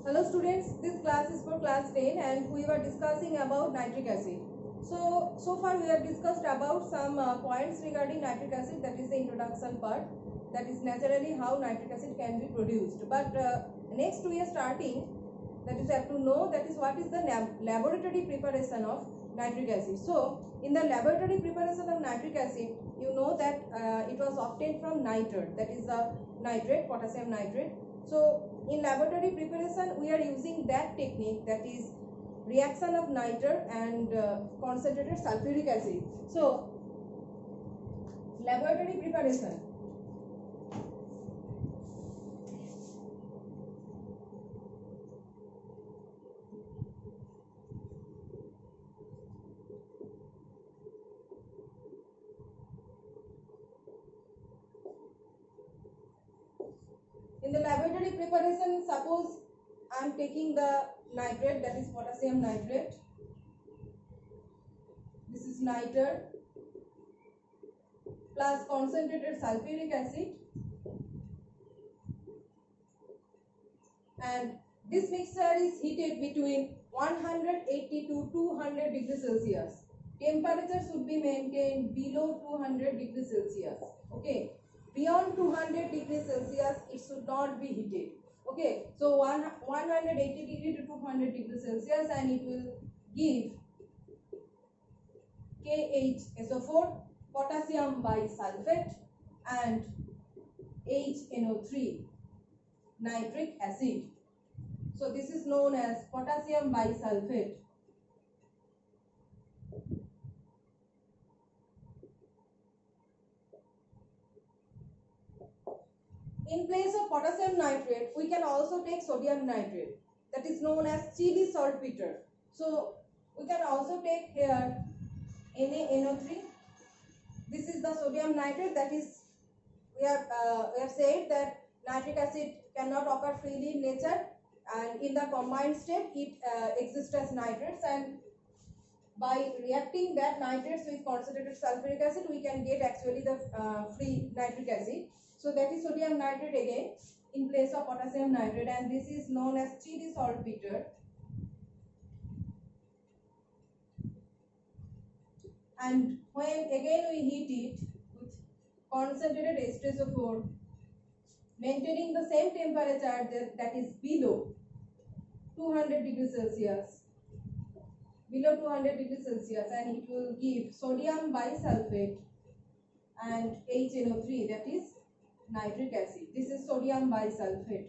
Hello students, this class is for class 10 and we were discussing about nitric acid. So far we have discussed about some points regarding nitric acid, that is the introduction part, that is naturally how nitric acid can be produced. But next we are starting, that is have to know that is what is the laboratory preparation of nitric acid. So in the laboratory preparation of nitric acid, you know that it was obtained from nitre, that is the nitrate, potassium nitrate. So in laboratory preparation we are using that technique, that is reaction of nitre and concentrated sulfuric acid. So laboratory preparation. In the laboratory preparation, suppose I am taking the nitrate, that is potassium nitrate. This is nitre plus concentrated sulfuric acid, and this mixture is heated between 180 to 200 degrees Celsius. Temperature should be maintained below 200 degrees Celsius. Okay, beyond 200 degrees Celsius it should not be heated. Okay, so 180 degree to 200 degrees Celsius, and it will give KHSO4, potassium bisulfate, and HNO3, nitric acid. So this is known as potassium bisulfate. In place of potassium nitrate, we can also take sodium nitrate, that is known as chili saltpeter. So we can also take here NaNO3. This is the sodium nitrate, that is we have said that nitric acid cannot occur freely in nature, and in the combined state it exists as nitrates, and by reacting that nitrates with concentrated sulfuric acid we can get actually the free nitric acid. So that is sodium nitrate again in place of potassium nitrate, and this is known as chili saltpeter. And when again we heat it with concentrated H2SO4, maintaining the same temperature, that is below 200 degrees Celsius, below 200 degrees Celsius, and it will give sodium bisulfate and HNO3, that is nitric acid. This is sodium bisulfate.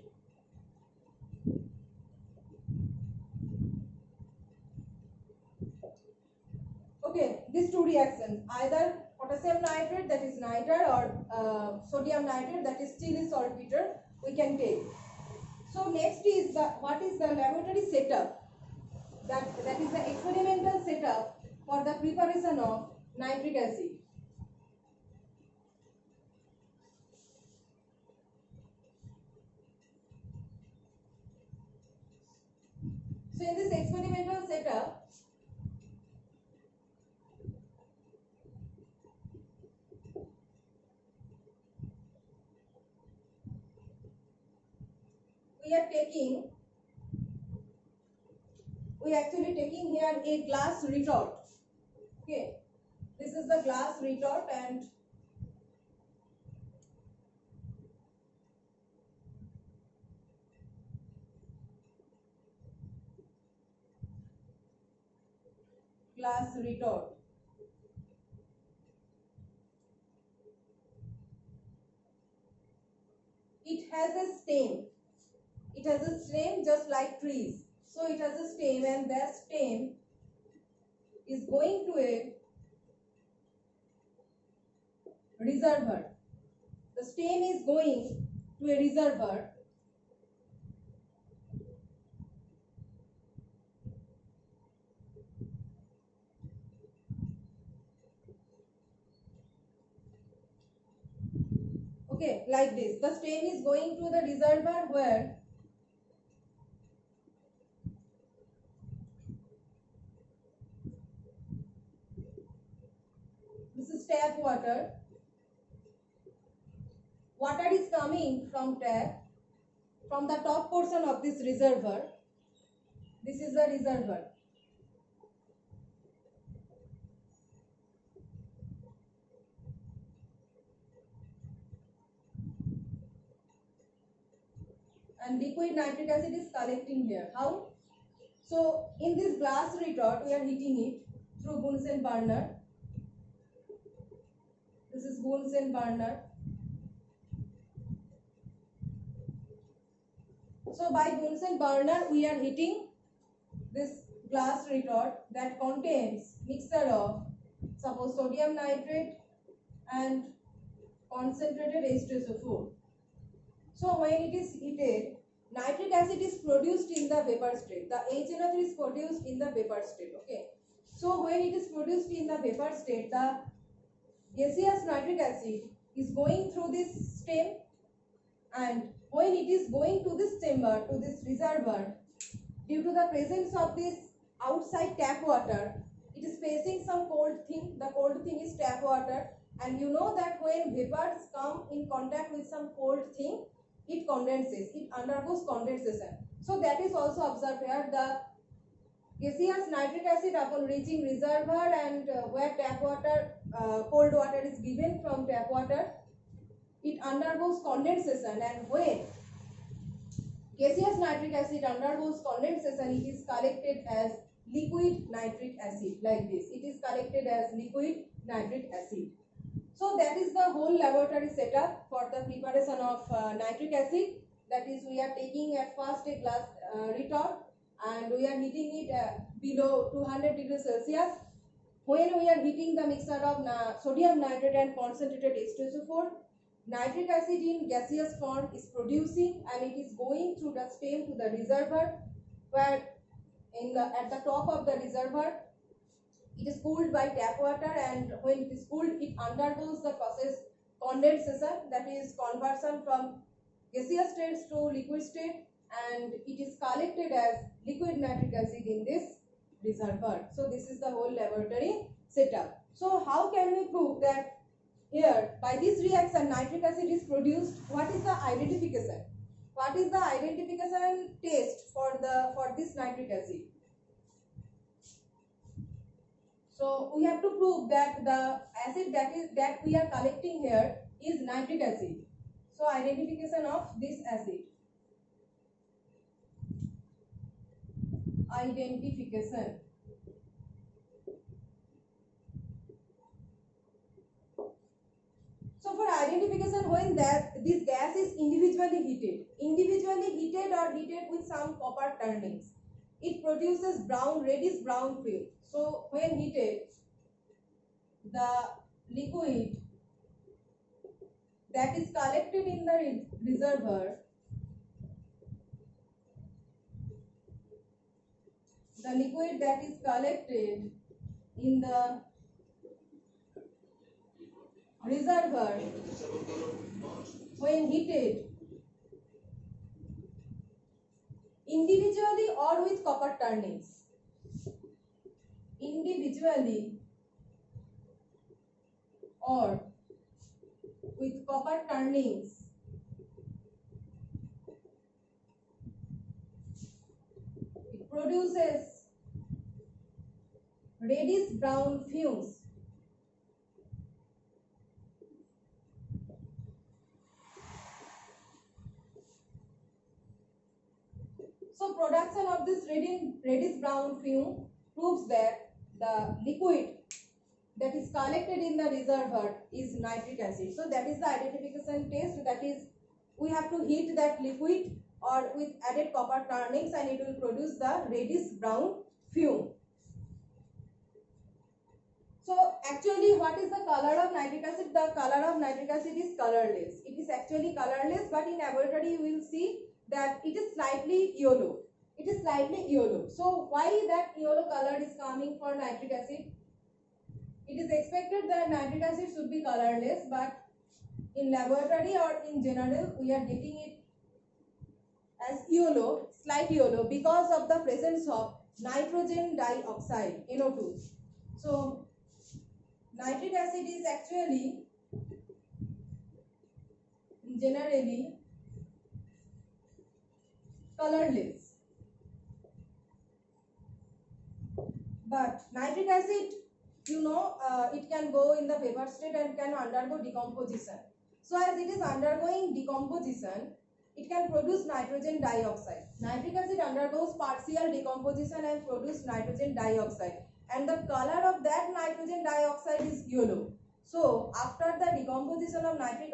Okay, these two reactions, either potassium nitrate, that is nitre, or sodium nitrate, that is chili saltpeter, we can take. So next is what is the laboratory setup, that is the experimental setup for the preparation of nitric acid. So in this experimental setup, we are actually taking here a glass retort. Okay, this is the glass retort, and glass retort. It has a stem. It has a stem just like trees. So it has a stem, and that stem is going to a reservoir. The stem is going to a reservoir. Okay, like this. The stem is going to the reservoir where this is tap water. Water is coming from tap, from the top portion of this reservoir. This is the reservoir. And liquid nitric acid is collecting here. How? So in this glass retort, we are heating it through Bunsen burner. This is Bunsen burner. So by Bunsen burner, we are heating this glass retort that contains mixture of suppose sodium nitrate and concentrated H2SO4. So when it is heated, nitric acid is produced in the vapor state. The HNO3 is produced in the vapor state. Okay. So when it is produced in the vapor state, the gaseous nitric acid is going through this stem, and when it is going to this chamber, to this reservoir, due to the presence of this outside tap water, it is facing some cold thing. The cold thing is tap water, and you know that when vapors come in contact with some cold thing, it condenses, it undergoes condensation. So that is also observed here. The gaseous nitric acid upon reaching reservoir and where tap water, cold water is given from tap water, it undergoes condensation, and when gaseous nitric acid undergoes condensation, it is collected as liquid nitric acid like this. It is collected as liquid nitric acid. So that is the whole laboratory setup for the preparation of nitric acid. That is, we are taking at first a glass retort and we are heating it below 200 degrees Celsius. When we are heating the mixture of sodium nitrate and concentrated H2SO4, nitric acid in gaseous form is producing, and it is going through the stem to the reservoir, where at the top of the reservoir it is cooled by tap water, and when it is cooled, it undergoes the process condensation, that is conversion from gaseous states to liquid state, and it is collected as liquid nitric acid in this reservoir. So this is the whole laboratory setup. So how can we prove that here by this reaction nitric acid is produced? What is the identification? What is the identification test for this nitric acid? So we have to prove that the acid that we are collecting here is nitric acid. So identification of this acid. Identification. So for identification, when this gas is individually heated or heated with some copper turnings, it produces reddish brown film. So when heated, the liquid that is collected in the reservoir, the liquid that is collected in the reservoir when heated individually or with copper turnings, individually or with copper turnings, it produces reddish brown fumes. So production of this reddish brown fume proves that the liquid that is collected in the reservoir is nitric acid. So that is the identification test. That is, we have to heat that liquid or with added copper turnings, and it will produce the reddish brown fume. So actually, what is the color of nitric acid? The color of nitric acid is colorless. It is actually colorless, but in laboratory you will see that it is slightly yellow. It is slightly yellow. So why that yellow color is coming for nitric acid? It is expected that nitric acid should be colorless, but in laboratory or in general we are getting it as yellow, slight yellow, because of the presence of nitrogen dioxide, NO2. So nitric acid is actually generally colorless. But nitric acid, it can go in the vapor state and can undergo decomposition. So as it is undergoing decomposition, it can produce nitrogen dioxide. Nitric acid undergoes partial decomposition and produce nitrogen dioxide, and the color of that nitrogen dioxide is yellow. So after the decomposition of nitric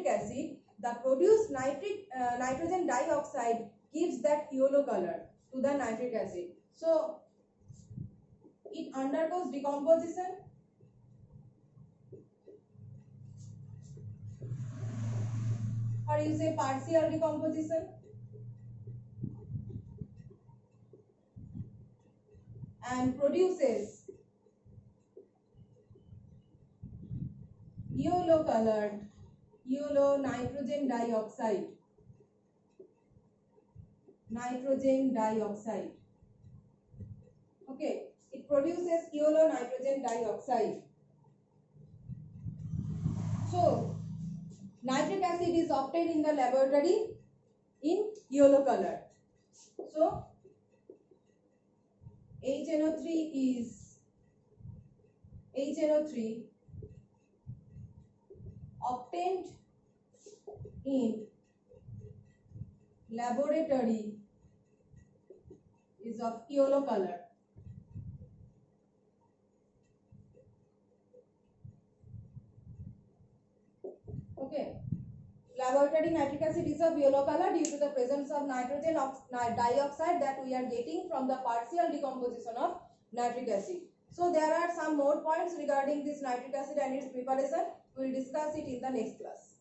acid, the produced nitrogen dioxide gives that yellow color to the nitric acid. So it undergoes decomposition, or you say partial decomposition, and produces yellow colored yellow nitrogen dioxide. Okay, it produces yellow nitrogen dioxide. So nitric acid is obtained in the laboratory in yellow color. So HNO3 obtained in laboratory is of yellow color. Okay, laboratory nitric acid is of yellow color due to the presence of nitrogen dioxide that we are getting from the partial decomposition of nitric acid. So there are some more points regarding this nitric acid and its preparation. We will discuss it in the next class.